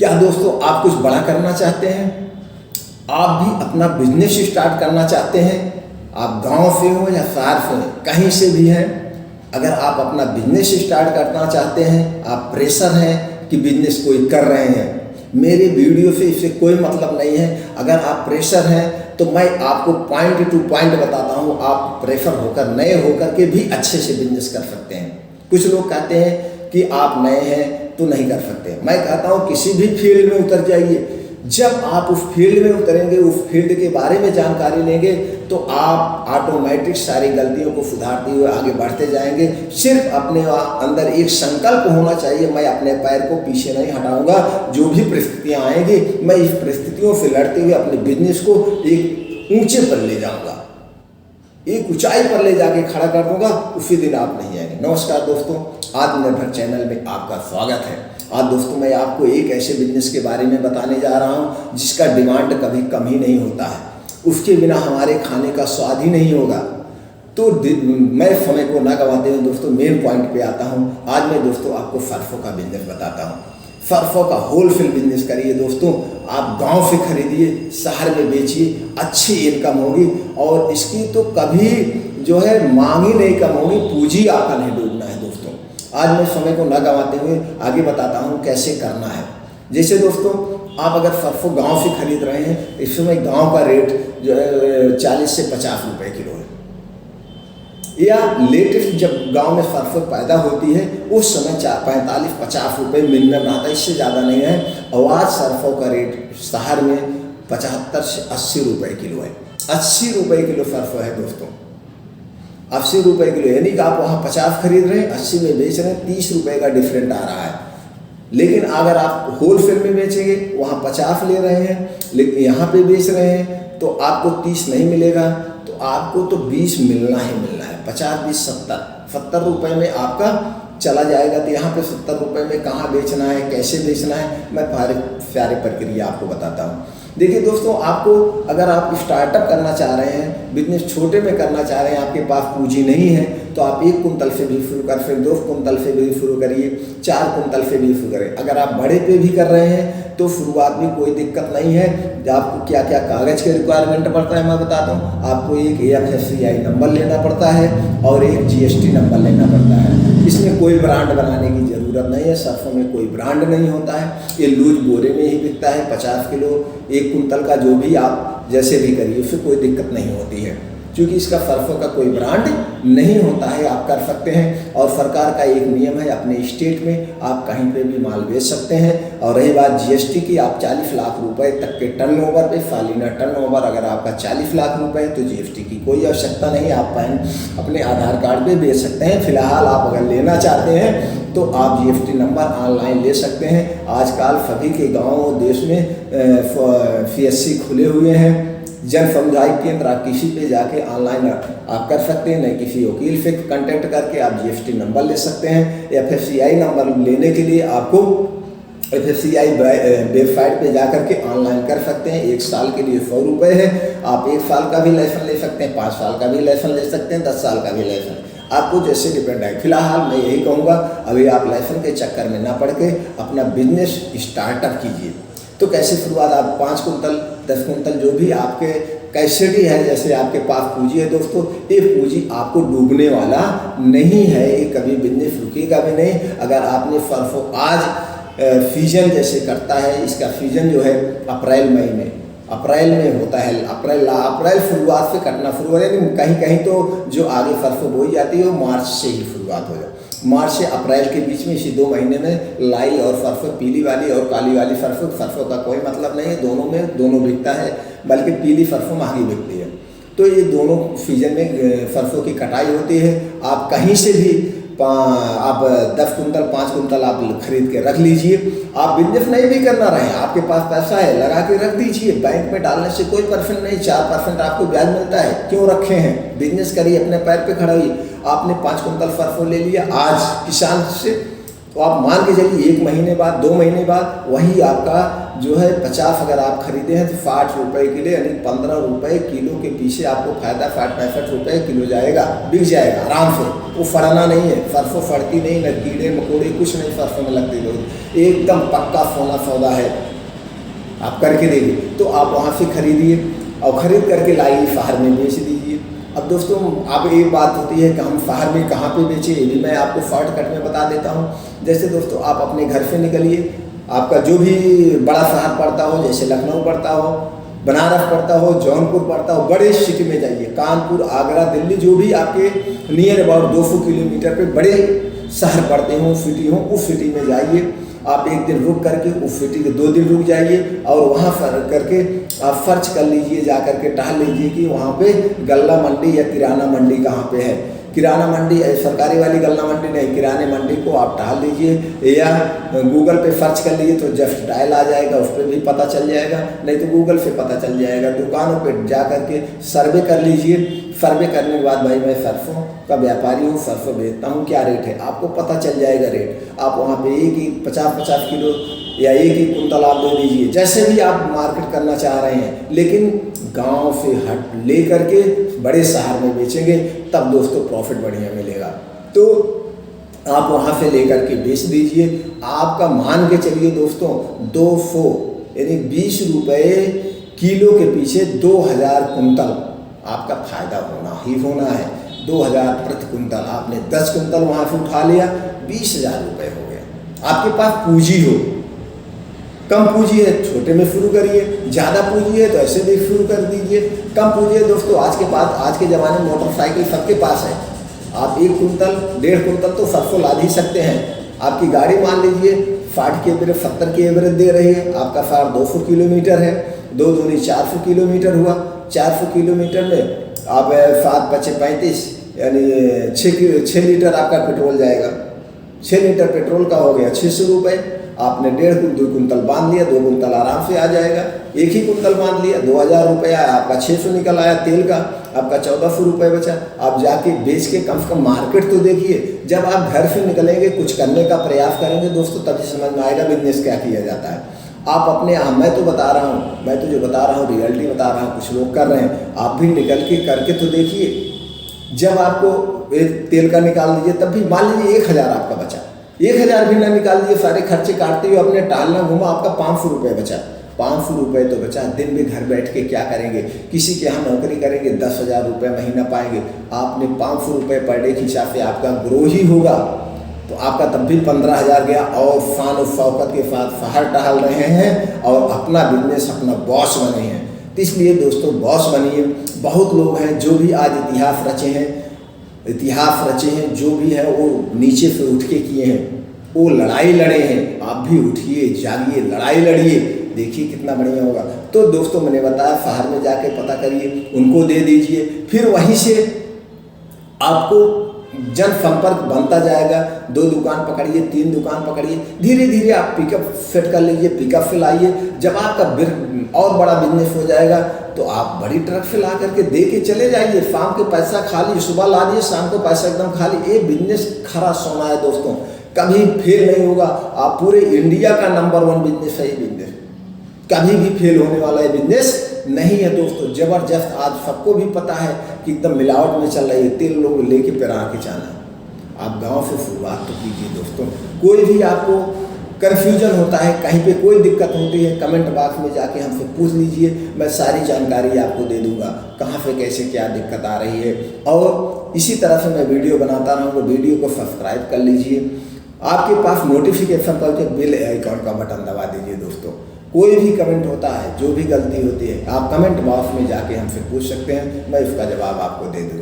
क्या दोस्तों आप कुछ बड़ा करना चाहते हैं? आप भी अपना बिजनेस स्टार्ट करना चाहते हैं? आप गांव से हो या शहर से हो, कहीं से भी हैं, अगर आप अपना बिजनेस स्टार्ट करना चाहते हैं, आप प्रेशर हैं कि बिजनेस कोई कर रहे हैं, मेरे वीडियो से इससे कोई मतलब नहीं है। अगर आप प्रेशर हैं तो मैं आपको पॉइंट टू पॉइंट बताता हूँ, आप प्रेशर होकर नए होकर के भी अच्छे से बिजनेस कर सकते हैं। कुछ लोग कहते हैं कि आप नए हैं तो नहीं कर सकते। मैं कहता हूँ किसी भी फील्ड में उतर जाइए, जब आप उस फील्ड में उतरेंगे, उस फील्ड के बारे में जानकारी लेंगे तो आप ऑटोमेटिक सारी गलतियों को सुधारते हुए आगे बढ़ते जाएंगे। सिर्फ अपने अंदर एक संकल्प होना चाहिए, मैं अपने पैर को पीछे नहीं हटाऊंगा, जो भी परिस्थितियां आएंगी मैं इस परिस्थितियों से लड़ते हुए अपने बिजनेस को एक ऊंचे पर ले जाऊंगा, एक ऊंचाई पर ले जाके खड़ा कर दूंगा, उसी दिन आप नहीं आएंगे। नमस्कार दोस्तों, आत्मनिर्भर चैनल में आपका स्वागत है। आज दोस्तों मैं आपको एक ऐसे बिजनेस के बारे में बताने जा रहा हूं जिसका डिमांड कभी कम ही नहीं होता है, उसके बिना हमारे खाने का स्वाद ही नहीं होगा। तो मैं समय को ना गवाते हुए दोस्तों मेन पॉइंट पे आता हूं। आज मैं दोस्तों आपको सरसों का बिजनेस बताता हूं। सरसों का होलसेल बिजनेस करिए दोस्तों, आप गांव से खरीदिए, शहर में बेचिए, अच्छी इनकम होगी और इसकी तो कभी जो है मांग ही नहीं कम होगी, पूंजी आपका नहीं डूबना है दोस्तों। आज मैं समय को न गंवाते हुए आगे बताता हूँ कैसे करना है। जैसे दोस्तों आप अगर सरसों गांव से खरीद रहे हैं, इस समय गांव का रेट जो है 40 से 50 रुपए किलो है, या लेटेस्ट जब गांव में सरसों पैदा होती है उस समय 45-50 रुपये मिनिमम आता है, इससे ज़्यादा नहीं है। और आज सरसों का रेट शहर में 75 से 80 रुपये किलो है। 80 रुपये किलो सरसों है दोस्तों, 80 रुपये किलो, यानी कि आप वहाँ 50 खरीद रहे हैं, 80 में बेच रहे हैं, 30 रुपये का डिफरेंट आ रहा है। लेकिन अगर आप होलसेल में बेचेंगे वहाँ 50 ले रहे हैं, लेकिन यहाँ पे बेच रहे हैं तो आपको 30 नहीं मिलेगा, तो आपको तो 20 मिलना ही मिलना है। 50, 20, 70 रुपये में आपका चला जाएगा। तो यहाँ पे 70 रुपये में कहाँ बेचना है, कैसे बेचना है, मैं सारी प्रक्रिया आपको बताता हूँ। देखिए दोस्तों, आपको अगर आप स्टार्टअप करना चाह रहे हैं, बिजनेस छोटे में करना चाह रहे हैं, आपके पास पूंजी नहीं है, तो आप 1 कुंतल से भी शुरू कर, फिर 2 कुंतल से भी शुरू करिए, 4 कुंतल से भी शुरू करें। अगर आप बड़े पे भी कर रहे हैं तो शुरुआत में कोई दिक्कत नहीं है। आपको क्या क्या कागज़ के रिक्वायरमेंट पड़ता है मैं बताता हूँ। आपको एक FSCI नंबर लेना पड़ता है और एक GST नंबर लेना पड़ता है। इसमें कोई ब्रांड बनाने की ज़रूरत नहीं है, सरसों में कोई ब्रांड नहीं होता है, ये लूज बोरे में ही बिकता है। 50 किलो 1 कुंतल का जो भी आप जैसे भी करिए उससे कोई दिक्कत नहीं होती है, क्योंकि इसका सरसों का कोई ब्रांड नहीं होता है, आप कर सकते हैं। और सरकार का एक नियम है, अपने स्टेट में आप कहीं पे भी माल बेच सकते हैं। और रही बात GST की, आप 40 लाख रुपए तक के टर्नओवर पे, सालाना टर्नओवर अगर आपका 40 लाख रुपए है तो GST की कोई आवश्यकता नहीं, आप अपने आधार कार्ड पे बेच सकते हैं। फिलहाल आप अगर लेना चाहते हैं तो आप GST नंबर ऑनलाइन ले सकते हैं। आजकल सभी के गाँव देश में CSC खुले हुए हैं, जन समुदाय केंद्र, आप किसी पे जाके ऑनलाइन आप कर सकते हैं, नहीं किसी वकील से कांटेक्ट करके आप GST नंबर ले सकते हैं। FSCI नंबर लेने के लिए आपको FSCI वेबसाइट पे जा करके ऑनलाइन कर सकते हैं। 1 साल के लिए 100 रुपये है, आप 1 साल का भी लाइसेंस ले सकते हैं, 5 साल का भी लाइसेंस ले सकते हैं, 10 साल का भी लाइसेंस, आपको जैसे डिपेंड है। फिलहाल मैं यही कहूँगा, अभी आप लाइसेंस के चक्कर में ना पड़ के अपना बिजनेस स्टार्टअप कीजिए। तो कैसे शुरुआत, आप 5 कुंतल 10 कुंतल जो भी आपके कैसेटी है, जैसे आपके पास पूंजी है दोस्तों, ये पूंजी आपको डूबने वाला नहीं है, ये कभी बिजनेस रुकेगा भी नहीं। अगर आपने सरसों आज सीजन जैसे करता है, इसका सीजन जो है अप्रैल मई में, अप्रैल में होता है, अप्रैल शुरुआत से कटना शुरू हो जाए, कहीं कहीं तो जो आगे सरसों बोई जाती है वो मार्च से ही शुरुआत हो जाए। मार्च से अप्रैल के बीच में, इसी 2 महीने में लाई और सरसों, पीली वाली और काली वाली सरसों का कोई मतलब नहीं है, दोनों में दोनों बिकता है, बल्कि पीली सरसों महंगी बिकती है। तो ये दोनों सीजन में सरसों की कटाई होती है। आप कहीं से भी आप 10 कुंतल 5 कुंतल आप खरीद के रख लीजिए। आप बिजनेस नहीं भी करना रहे, आपके पास पैसा है, लगा के रख दीजिए, बैंक में डालने से कोई परसेंट नहीं, 4% आपको ब्याज मिलता है, क्यों रखे हैं। बिजनेस करिए, अपने पैर पे खड़ा होइए। आपने 5 कुंतल सरसों ले लिया आज किसान से, तो आप मान के चलिए 1 महीने बाद, 2 महीने बाद वही आपका जो है 50 अगर आप खरीदे हैं तो 60 रुपये किलो, यानी 15 रुपये किलो के पीछे आपको फायदा 65 रुपये किलो जाएगा, बिक जाएगा आराम से। वो फड़ना नहीं है, सरसों फड़ती नहीं, न कीड़े मकोड़े कुछ नहीं सरसों में लगते लोग, एकदम पक्का सोना सौदा है। आप करके देखिए, तो आप वहाँ से खरीदिए और ख़रीद करके लाइए, शहर में बेच दीजिए। अब दोस्तों अब एक बात होती है कि हम शहर में कहाँ पे बेचें, ये भी मैं आपको शॉर्टकट में बता देता हूँ। जैसे दोस्तों आप अपने घर से निकलिए, आपका जो भी बड़ा शहर पड़ता हो, जैसे लखनऊ पड़ता हो, बनारस पड़ता हो, जौनपुर पड़ता हो, बड़े सिटी में जाइए, कानपुर, आगरा, दिल्ली, जो भी आपके नियर अबाउट 200 किलोमीटर पे बड़े शहर पड़ते हों, सिटी हों, उस सिटी में जाइए। आप 1 दिन रुक करके उस सिटी के 2 दिन रुक जाइए और वहाँ करके आप सर्च कर लीजिए, जा करके टहल लीजिए कि वहाँ पे गल्ला मंडी या किराना मंडी कहाँ पे है। किराना मंडी सरकारी वाली गल्ला मंडी नहीं, किराने मंडी को आप टहल लीजिए या गूगल पे सर्च कर लीजिए तो जस्ट डायल आ जाएगा, उस पर भी पता चल जाएगा, नहीं तो गूगल से पता चल जाएगा। दुकानों पे जा करके सर्वे कर लीजिए। सर्वे करने के बाद भाई मैं सरसों का व्यापारी हूँ, सरसों बेचता हूँ, क्या रेट है आपको पता चल जाएगा रेट। आप वहाँ पे एक ही 50-50 किलो या एक ही कुंतल आप दे दीजिए, जैसे भी आप मार्केट करना चाह रहे हैं, लेकिन गांव से हट ले करके बड़े शहर में बेचेंगे तब दोस्तों प्रॉफिट बढ़िया मिलेगा। तो आप वहाँ से लेकर के बेच दीजिए। आपका मान के चलिए दोस्तों 200 यानी 20 रुपये किलो के पीछे 2000 कुंतल आपका फायदा होना ही होना है। 2000 प्रति कुंतल, आपने 10 कुंतल वहाँ से उठा लिया, 20,000 रुपये हो गया। आपके पास पूंजी हो, कम पूंजी है छोटे में शुरू करिए, ज़्यादा पूंजी है तो ऐसे भी शुरू कर दीजिए। कम पूंजी है दोस्तों, आज के ज़माने में मोटरसाइकिल सबके पास है, आप 1 कुंतल 1.5 कुंतल तो सरसों लाद ही सकते हैं। आपकी गाड़ी मान लीजिए 60 की एवरेज 70 की एवरेज दे रही है, आपका शहर 200 किलोमीटर है, 2 दूनी 400 किलोमीटर हुआ। 400 किलोमीटर में आप 7 × 5 = 35 यानी 6 लीटर आपका पेट्रोल जाएगा। 6 लीटर पेट्रोल का हो गया 600 रुपये। आपने 2 कुंतल बांध लिया, 2 कुंतल आराम से आ जाएगा। 1 ही कुंतल बांध लिया, 2000 रुपये आया, आपका 600 निकल आया तेल का, आपका 1400 रुपये बचा। आप जाके बेच के कम से कम मार्केट तो देखिए। जब आप घर से निकलेंगे, कुछ करने का प्रयास करेंगे दोस्तों, तभी समझ में आएगा बिजनेस क्या किया जाता है। आप अपने मैं तो बता रहा हूँ, मैं तो जो बता रहा हूँ रियलिटी बता रहा हूँ, कुछ लोग कर रहे हैं, आप भी निकल के करके तो देखिए। जब आपको एक तेल का निकाल दीजिए, तब भी मान लीजिए 1000 आपका बचा, 1000 भी ना निकाल दिए, सारे खर्चे काटते हुए अपने टहलना घूमा, आपका 500 रुपये बचा। 500 रुपये तो बचा, दिन में घर बैठ के क्या करेंगे? किसी के यहाँ नौकरी करेंगे 10,000 रुपये महीना पाएंगे, आपने 500 रुपये पर डे के हिसाब से आपका ग्रो ही होगा, तो आपका तब भी 15,000 गया। और शान और शौकत के साथ शहर टहल रहे हैं और अपना बिजनेस, अपना बॉस बने हैं। तो इसलिए दोस्तों बॉस बनिए। बहुत लोग हैं जो भी आज इतिहास रचे हैं, जो भी है वो नीचे से उठ के किए हैं, वो लड़ाई लड़े हैं। आप भी उठिए, जागिए, लड़ाई लड़िए, देखिए कितना बढ़िया होगा। तो दोस्तों मैंने बताया शहर में जाके पता करिए, उनको दे दीजिए, फिर वहीं से आपको जनसंपर्क बनता जाएगा। 2 दुकान पकड़िए, 3 दुकान पकड़िए, धीरे धीरे आप पिकअप सेट कर लीजिए, पिकअप से लाइए। जब आपका और बड़ा बिजनेस हो जाएगा तो आप बड़ी ट्रक से ला करके दे के चले जाइए। शाम के पैसा खाली, सुबह ला दिए, शाम को पैसा एकदम खाली। ये बिजनेस खरा सोना है दोस्तों, कभी फेल नहीं होगा। आप पूरे इंडिया का नंबर 1 बिजनेस है ये बिजनेस, कभी भी फेल होने वाला है बिजनेस नहीं है दोस्तों। जबरदस्त, आज सबको भी पता है कि एकदम मिलावट में चल रही है, तेल लोग लेके पेरा के जाना। आप गांव से शुरुआत तो कीजिए दोस्तों। कोई भी आपको कन्फ्यूजन होता है, कहीं पे कोई दिक्कत होती है, कमेंट बॉक्स में जाके हमसे पूछ लीजिए, मैं सारी जानकारी आपको दे दूंगा, कहाँ पे कैसे क्या दिक्कत आ रही है। और इसी तरह से मैं वीडियो बनाता रहूँगा, वीडियो को सब्सक्राइब कर लीजिए। आपके पास नोटिफिकेशन पर के बेल आइकॉन का बटन दबा दीजिए दोस्तों। कोई भी कमेंट होता है, जो भी गलती होती है, आप कमेंट बॉक्स में जाके हमसे पूछ सकते हैं, मैं उसका जवाब आपको दे दूँगा।